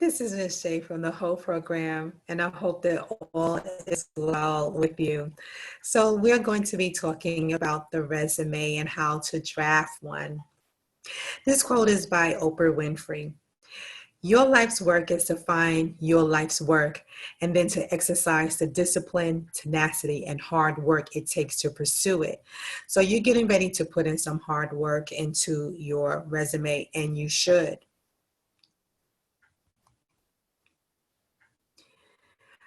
This is Miss Shay from the whole program, and I hope that all is well with you. So, we're going to be talking about the resume and how to draft one. This quote is by Oprah Winfrey. Your life's work is to find your life's work and then to exercise the discipline, tenacity, and hard work it takes to pursue it. So, you're getting ready to put in some hard work into your resume, and you should.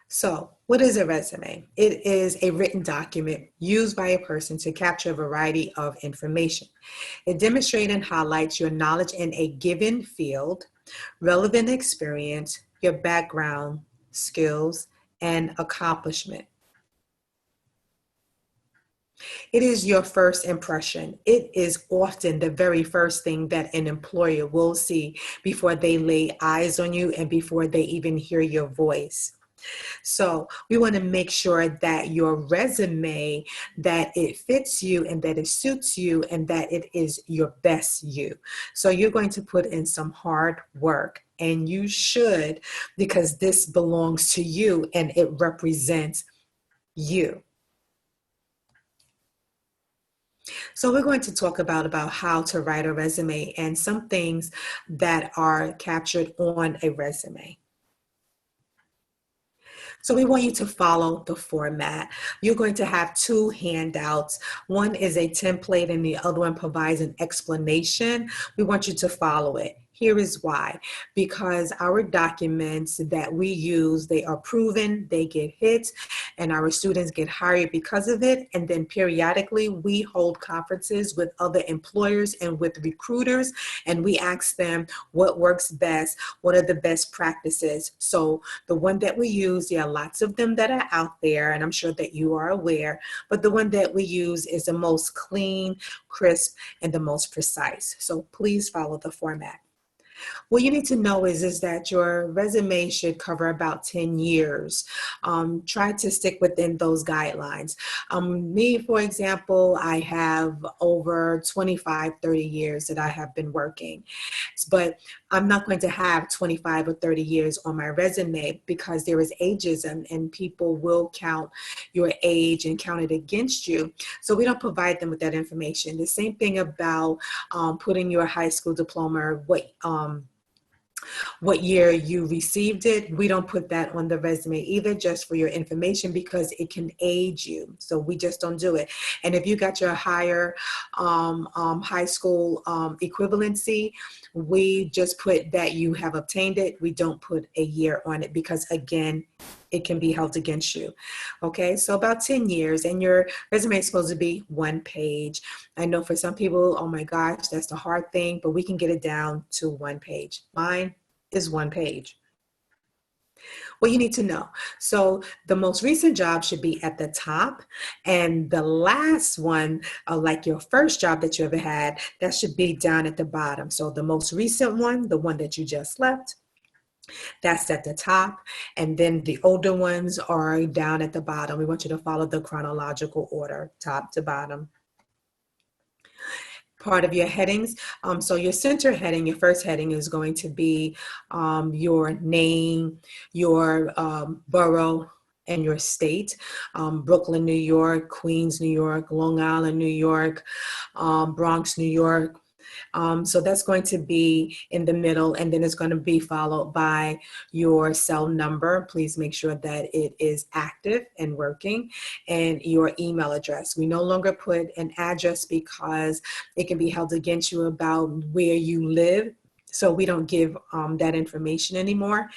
So, what is a resume? It is a written document used by a person to capture a variety of information. It demonstrates and highlights your knowledge in a given field, relevant experience, your background, skills, and accomplishment. It is your first impression. It is often the very first thing that an employer will see before they lay eyes on you and before they even hear your voice. So we want to make sure that your resume, that it fits you and that it suits you and that it is your best you. So you're going to put in some hard work, and you should, because this belongs to you and it represents you. So we're going to talk about how to write a resume and some things that are captured on a resume. So we want you to follow the format. You're going to have two handouts. One is a template and the other one provides an explanation. We want you to follow it. Here is why. Because our documents that we use, they are proven, they get hits, and our students get hired because of it. And then periodically we hold conferences with other employers and with recruiters, and we ask them what works best, what are the best practices. So the one that we use, there are lots of them that are out there, and I'm sure that you are aware, but the one that we use is the most clean, crisp, and the most precise. So please follow the format. What you need to know is that your resume should cover about 10 years. Try to stick within those guidelines. Me, for example, I have over 25, 30 years that I have been working, but I'm not going to have 25 or 30 years on my resume because there is ageism and people will count your age and count it against you. So we don't provide them with that information. The same thing about putting your high school diploma, what year you received it. We don't put that on the resume either, just for your information, because it can age you. So we just don't do it. And if you got your higher high school equivalency, we just put that you have obtained it. We don't put a year on it because, again, it can be held against you. Okay, so about 10 years, and your resume is supposed to be one page. I know for some people, oh my gosh, that's the hard thing, but we can get it down to one page. Mine is one page. What you need to know. So the most recent job should be at the top, and the last one, like your first job that you ever had, that should be down at the bottom. So the most recent one, the one that you just left, that's at the top, and then the older ones are down at the bottom. We want you to follow the chronological order, top to bottom. Part of your headings. So your center heading, your first heading is going to be your name, your borough, and your state. Brooklyn, New York, Queens, New York, Long Island, New York, Bronx, New York. So that's going to be in the middle, and then it's going to be followed by your cell number. Please make sure that it is active and working, and your email address. We no longer put an address because it can be held against you about where you live. So we don't give that information anymore,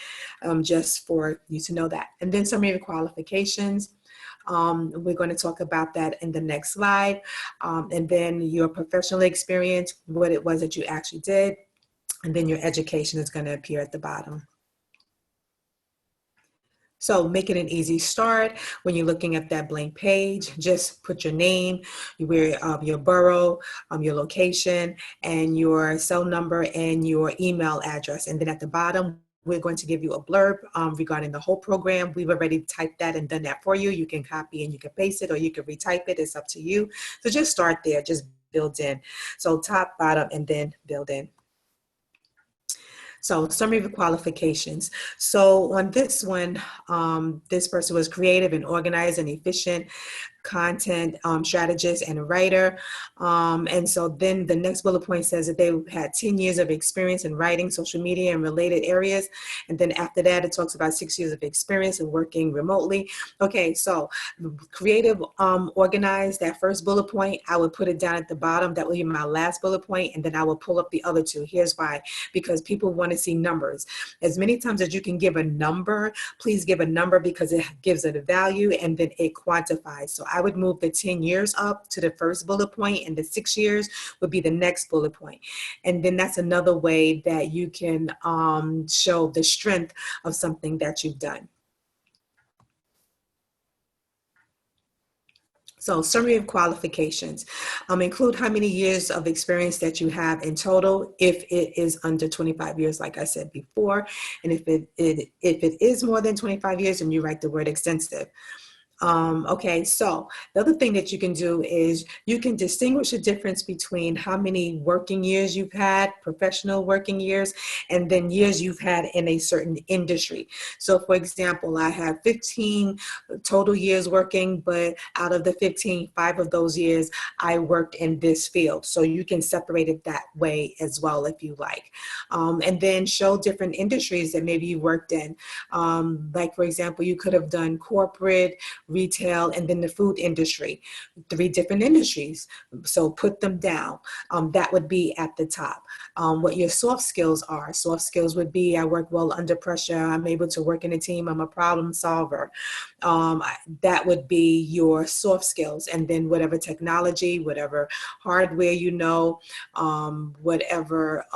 just for you to know that. And then some of your qualifications. We're going to talk about that in the next slide. And then your professional experience, what it was that you actually did. And then your education is going to appear at the bottom. So make it an easy start. When you're looking at that blank page, just put your name, your borough, your location, and your cell number and your email address. And then at the bottom, we're going to give you a blurb regarding the whole program. We've already typed that and done that for you. You can copy and you can paste it, or you can retype it. It's up to you. So just start there, just build in. So top, bottom, and then build in. So summary of qualifications. So on this one, this person was creative and organized and efficient, content strategist and a writer. And so then the next bullet point says that they had 10 years of experience in writing, social media, and related areas. And then after that, it talks about 6 years of experience in working remotely. Okay, so creative, organized, that first bullet point, I would put it down at the bottom. That will be my last bullet point, and then I will pull up the other two. Here's why: because people want to see numbers. As many times as you can give a number, please give a number, because it gives it a value and then it quantifies. So I would move the 10 years up to the first bullet point, and the 6 years would be the next bullet point. And then that's another way that you can show the strength of something that you've done. So summary of qualifications. Include how many years of experience that you have in total, if it is under 25 years, like I said before. And if it is more than 25 years, then you write the word extensive. Okay, so the other thing that you can do is you can distinguish the difference between how many working years you've had, professional working years, and then years you've had in a certain industry. So for example, I have 15 total years working, but out of the 15, 5 of those years, I worked in this field. So you can separate it that way as well if you like. And then show different industries that maybe you worked in. Like for example, you could have done corporate, retail, and then the food industry, 3 different industries. So put them down. That would be at the top. What your soft skills are. Soft skills would be: I work well under pressure, I'm able to work in a team, I'm a problem solver. That would be your soft skills. And then whatever technology, whatever hardware you know, whatever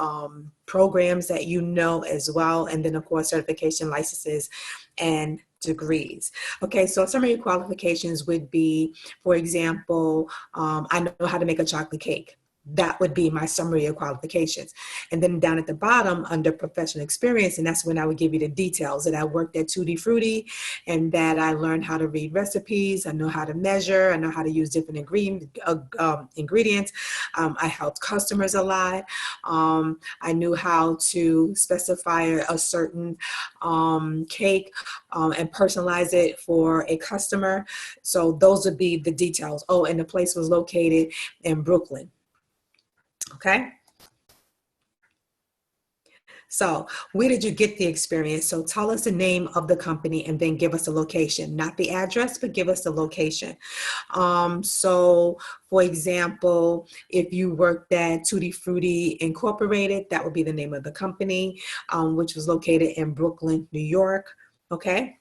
programs that you know as well. And then of course, certification, licenses, and degrees. Okay, so summary qualifications would be, for example, I know how to make a chocolate cake. That would be my summary of qualifications. And then down at the bottom under professional experience, and that's when I would give you the details that I worked at Tutti Frutti and that I learned how to read recipes. I know how to measure. I know how to use different ingredients. I helped customers a lot. I knew how to specify a certain cake and personalize it for a customer. So those would be the details. Oh, and the place was located in Brooklyn. Okay. So where did you get the experience? So tell us the name of the company and then give us the location, not the address, but give us the location. So for example, if you worked at Tutti Frutti Incorporated, that would be the name of the company, which was located in Brooklyn, New York. Okay,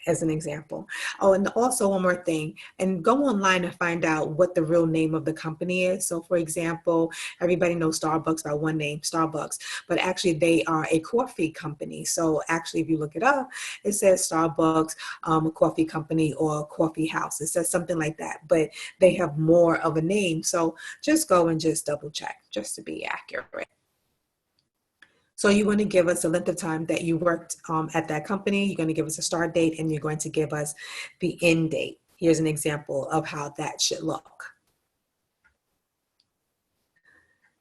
as an example. Oh, and also one more thing, and go online and find out what the real name of the company is. So for example, everybody knows Starbucks by one name, Starbucks, but actually they are a coffee company. So actually, if you look it up, it says Starbucks, a coffee company or a coffee house. It says something like that, but they have more of a name. So just go and just double check just to be accurate. So you want to give us the length of time that you worked at that company. You're going to give us a start date, and you're going to give us the end date. Here's an example of how that should look.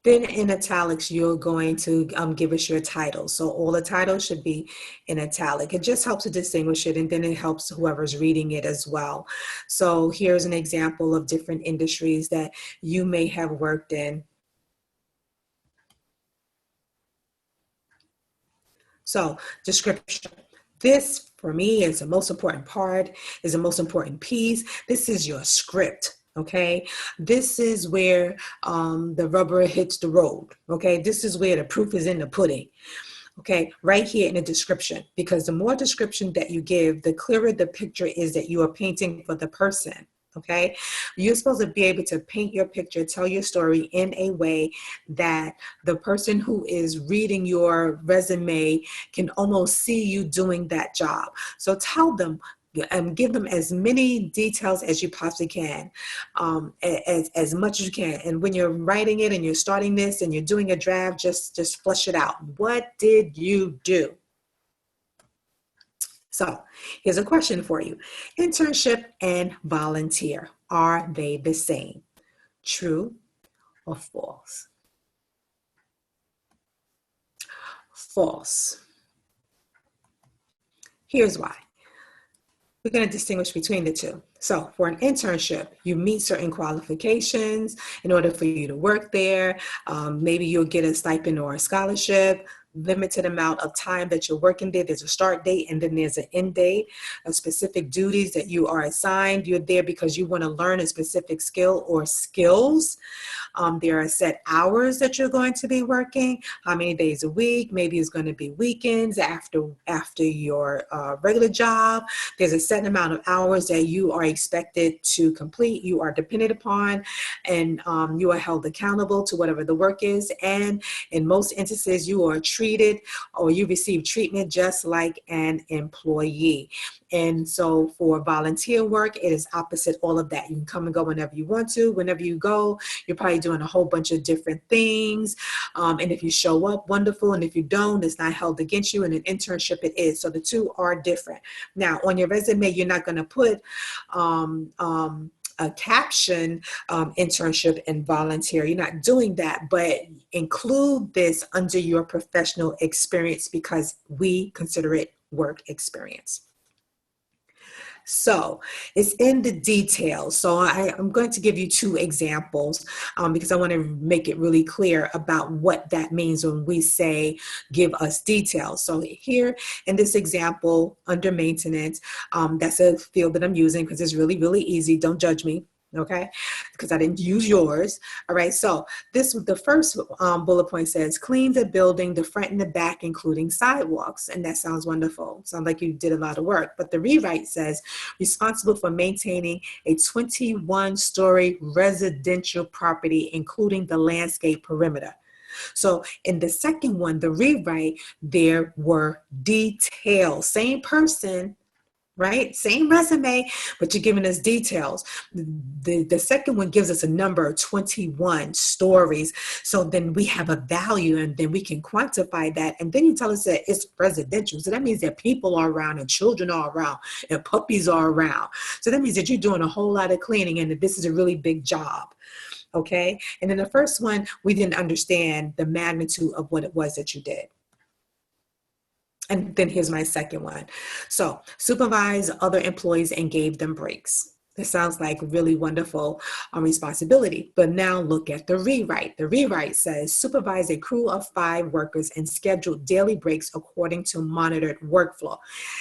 Then in italics, you're going to give us your title. So all the titles should be in italic. It just helps to distinguish it, and then it helps whoever's reading it as well. So here's an example of different industries that you may have worked in. So description. This, for me, is the most important part, is the most important piece. This is your script, okay? This is where the rubber hits the road, okay? This is where the proof is in the pudding, okay? Right here in the description, because the more description that you give, the clearer the picture is that you are painting for the person. Okay, you're supposed to be able to paint your picture, tell your story in a way that the person who is reading your resume can almost see you doing that job. So tell them, give them as many details as you possibly can, as much as you can. And when you're writing it and you're starting this and you're doing a draft, just flush it out. What did you do? So here's a question for you. Internship and volunteer, are they the same? True or false? false. Here's why. We're going to distinguish between the two. So for an internship, you meet certain qualifications in order for you to work there. Maybe you'll get a stipend or a scholarship, limited amount of time that you're working there. There's a start date and then there's an end date, specific duties that you are assigned. You're there because you want to learn a specific skill or skills. There are set hours that you're going to be working, how many days a week, maybe it's going to be weekends after your regular job. There's a set amount of hours that you are expected to complete, you are dependent upon, and you are held accountable to whatever the work is. And in most instances, you are treated or you receive treatment just like an employee. And so for volunteer work, it is opposite all of that. You can come and go whenever you want to. Whenever you go, you're probably doing a whole bunch of different things. And if you show up, wonderful. And if you don't, it's not held against you. In an internship, it is. So the two are different. Now, on your resume, you're not going to put a caption, internship and volunteer. You're not doing that, but include this under your professional experience because we consider it work experience. So it's in the details. So I'm going to give you two examples because I want to make it really clear about what that means when we say give us details. So here in this example under maintenance, that's a field that I'm using because it's really, really easy. Don't judge me. Okay, because I didn't use yours. All right, so the first bullet point says clean the building, the front and the back, including sidewalks. And that sounds wonderful. Sounds like you did a lot of work. But the rewrite says responsible for maintaining a 21-story residential property, including the landscape perimeter. So in the second one, the rewrite, there were details. Same person, right? Same resume, but you're giving us details. The second one gives us a number, 21 stories. So then we have a value and then we can quantify that. And then you tell us that it's residential. So that means that people are around and children are around and puppies are around. So that means that you're doing a whole lot of cleaning and that this is a really big job. Okay. And then the first one, we didn't understand the magnitude of what it was that you did. And then here's my second one. So supervise other employees and gave them breaks. This sounds like really wonderful responsibility. But now look at the rewrite. The rewrite says supervise a crew of 5 workers and schedule daily breaks according to monitored workflow.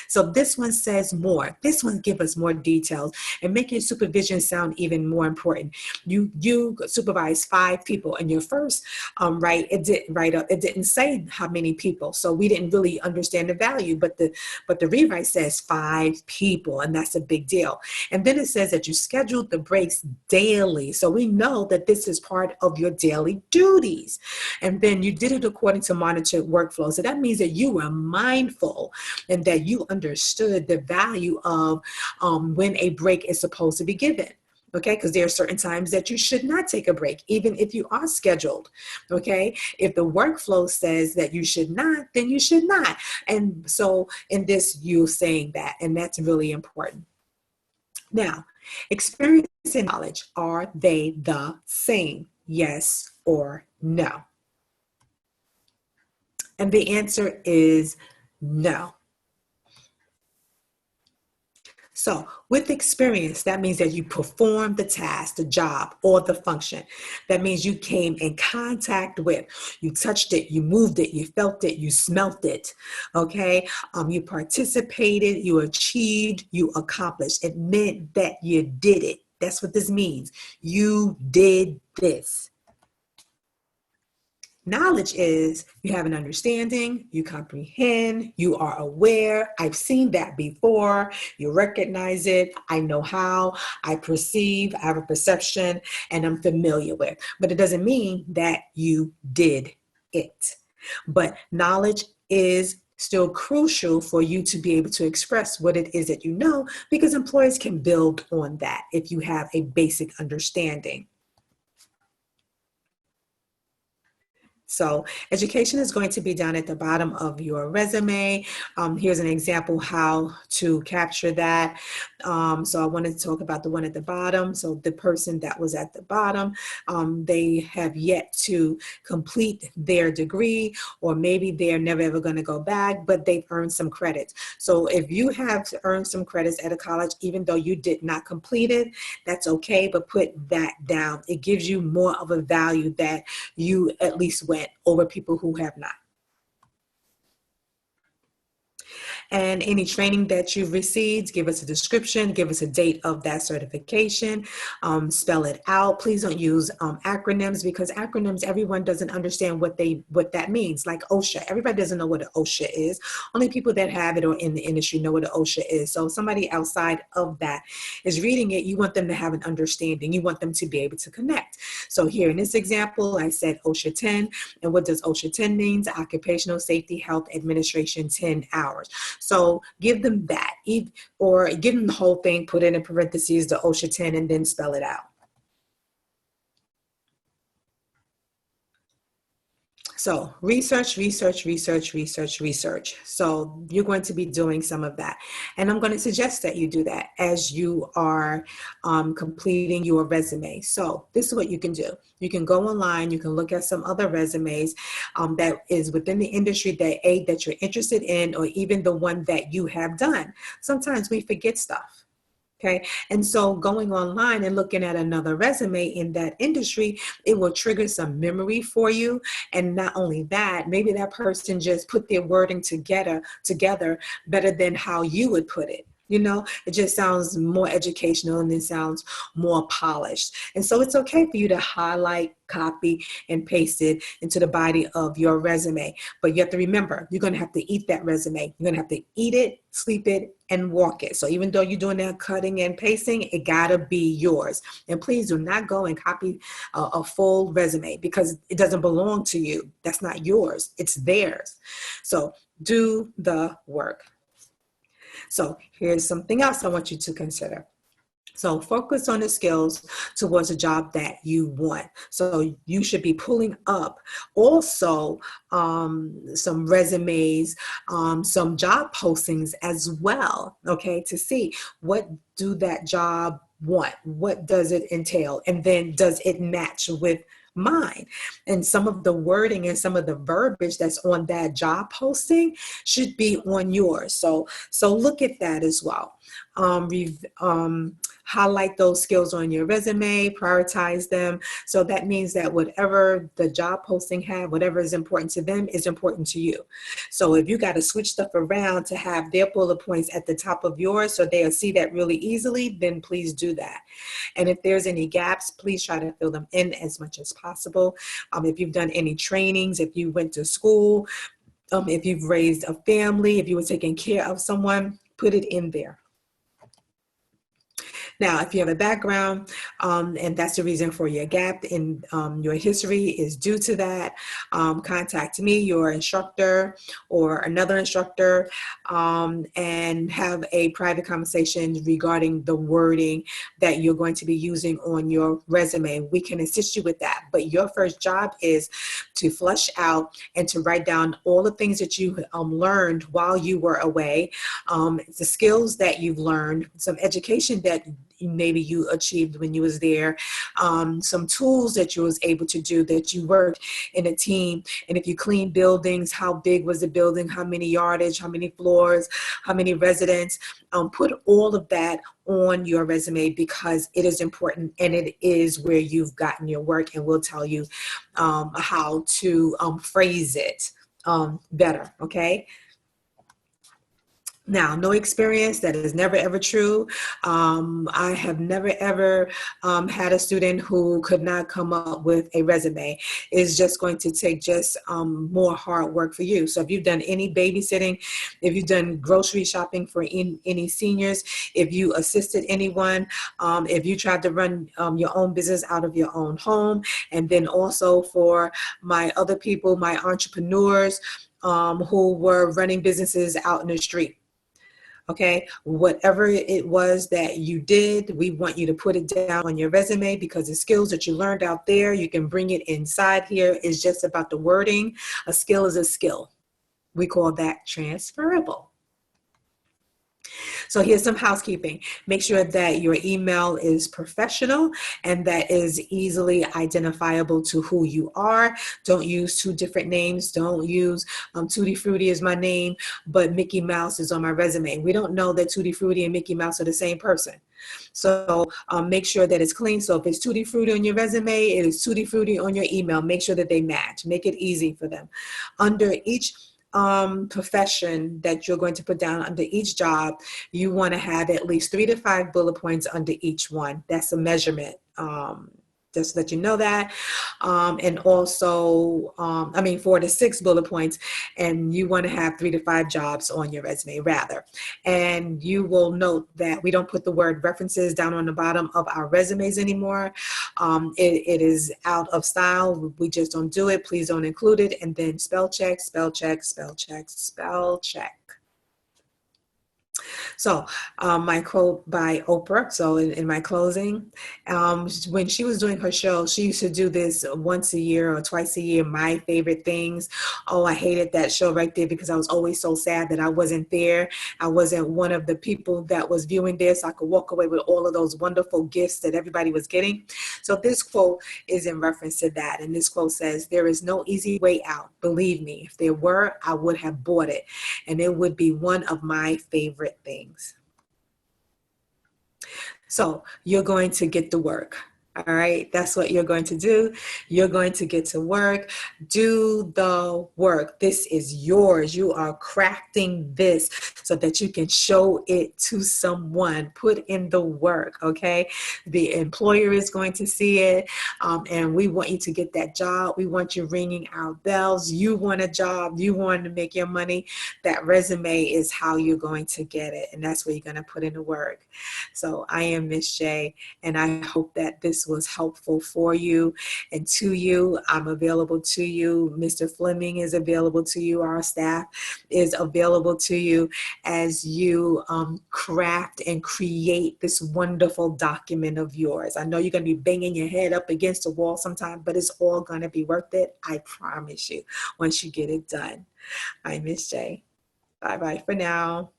So this one says more. This one gives us more details and make your supervision sound even more important. You supervise 5 people, and your first it didn't say how many people, so we didn't really understand the value. But the rewrite says 5 people, and that's a big deal. And then it says that you scheduled the breaks daily. So we know that this is part of your daily duties. And then you did it according to monitored workflow. So that means that you were mindful and that you understood the value of when a break is supposed to be given. Okay, because there are certain times that you should not take a break, even if you are scheduled. Okay, if the workflow says that you should not, then you should not. And so in this, you're saying that, and that's really important. Now, experience and knowledge, are they the same? Yes or no? And the answer is no. So with experience, that means that you performed the task, the job, or the function. That means you came in contact with, you touched it, you moved it, you felt it, you smelt it, okay? You participated, you achieved, you accomplished. It meant that you did it. That's what this means. You did this. Knowledge is you have an understanding, you comprehend, you are aware. I've seen that before. You recognize it. I know how. I perceive. I have a perception, and I'm familiar with. But it doesn't mean that you did it. But knowledge is still crucial for you to be able to express what it is that you know, because employers can build on that if you have a basic understanding. So education is going to be down at the bottom of your resume. Here's an example how to capture that. So I wanted to talk about the one at the bottom. So the person that was at the bottom, they have yet to complete their degree, or maybe they're never ever going to go back, but they've earned some credits. So if you have to earn some credits at a college, even though you did not complete it, that's okay, but put that down. It gives you more of a value that you at least went over people who have not. And any training that you've received, give us a description, give us a date of that certification, spell it out. Please don't use acronyms, because acronyms, everyone doesn't understand what that means. Like OSHA, everybody doesn't know what an OSHA is. Only people that have it or in the industry know what an OSHA is. So if somebody outside of that is reading it, you want them to have an understanding. You want them to be able to connect. So here in this example, I said OSHA 10. And what does OSHA 10 mean? Occupational Safety Health Administration 10 hours. So give them that, or give them the whole thing, put it in parentheses, the OSHA 10, and then spell it out. So research, research, research, research, research. So you're going to be doing some of that. And I'm going to suggest that you do that as you are completing your resume. So this is what you can do. You can go online, you can look at some other resumes that is within the industry that you're interested in, or even the one that you have done. Sometimes we forget stuff. Okay. And so going online and looking at another resume in that industry, it will trigger some memory for you. And not only that, maybe that person just put their wording together better than how you would put it. You know, it just sounds more educational and it sounds more polished. And so it's okay for you to highlight, copy, and paste it into the body of your resume. But you have to remember, you're going to have to eat that resume. You're going to have to eat it, sleep it, and walk it. So even though you're doing that cutting and pasting, it gotta be yours. And please do not go and copy a full resume, because it doesn't belong to you. That's not yours, it's theirs. So do the work. So here's something else I want you to consider. So focus on the skills towards a job that you want. So you should be pulling up also some resumes, some job postings as well, okay, to see what do that job want? What does it entail? And then does it match with mine? And some of the wording and some of the verbiage that's on that job posting should be on yours. So look at that as well. Highlight those skills on your resume, prioritize them. So that means that whatever the job posting have, whatever is important to them is important to you. So if you got to switch stuff around to have their bullet points at the top of yours so they'll see that really easily, then please do that. And if there's any gaps, please try to fill them in as much as possible. If you've done any trainings, if you went to school, if you've raised a family, if you were taking care of someone, put it in there. Now, if you have a background and that's the reason for your gap in your history is due to that, contact me, your instructor, or another instructor, and have a private conversation regarding the wording that you're going to be using on your resume. We can assist you with that. But your first job is to flush out and to write down all the things that you learned while you were away, the skills that you've learned, some education that maybe you achieved when you was there, some tools that you was able to do, that you worked in a team. And if you clean buildings, how big was the building, how many yardage, how many floors, how many residents, put all of that on your resume, because it is important and it is where you've gotten your work, and we'll tell you how to phrase it better, okay? Now, no experience, that is never, ever true. I have never, ever had a student who could not come up with a resume. It's just going to take just more hard work for you. So if you've done any babysitting, if you've done grocery shopping for any seniors, if you assisted anyone, if you tried to run your own business out of your own home, and then also for my other people, my entrepreneurs who were running businesses out in the street. Okay, whatever it was that you did, we want you to put it down on your resume, because the skills that you learned out there, you can bring it inside here. It's just about the wording. A skill is a skill. We call that transferable. So here's some housekeeping. Make sure that your email is professional and that is easily identifiable to who you are. Don't use two different names. Don't use Tutti Frutti is my name, but Mickey Mouse is on my resume. We don't know that Tutti Frutti and Mickey Mouse are the same person. So make sure that it's clean. So if it's Tutti Frutti on your resume, it is Tutti Frutti on your email. Make sure that they match. Make it easy for them. Under each profession that you're going to put down, under each job, you want to have at least 3 to 5 bullet points under each one. That's a measurement. Just to let you know that. And also, 4 to 6 bullet points, and you want to have 3 to 5 jobs on your resume rather. And you will note that we don't put the word references down on the bottom of our resumes anymore. It is out of style. We just don't do it. Please don't include it. And then spell check, spell check, spell check, spell check. So my quote by Oprah, so in my closing, when she was doing her show, she used to do this once a year or twice a year, my favorite things. Oh, I hated that show right there because I was always so sad that I wasn't there. I wasn't one of the people that was viewing this. So I could walk away with all of those wonderful gifts that everybody was getting. So this quote is in reference to that. And this quote says, "There is no easy way out. Believe me, if there were, I would have bought it. And it would be one of my favorite things." So you're going to get to work. All right, that's what you're going to do. You're going to get to work. Do the work. This is yours. You are crafting this so that you can show it to someone. Put in the work, okay? The employer is going to see it, and we want you to get that job. We want you ringing our bells. You want a job. You want to make your money. That resume is how you're going to get it, and that's where you're going to put in the work. So I am Miss J, and I hope that this was helpful for you and to you. I'm available to you. Mr. Fleming is available to you. Our staff is available to you as you craft and create this wonderful document of yours. I know you're going to be banging your head up against the wall sometime, but it's all going to be worth it. I promise you, once you get it done. I'm Miss J. Bye-bye for now.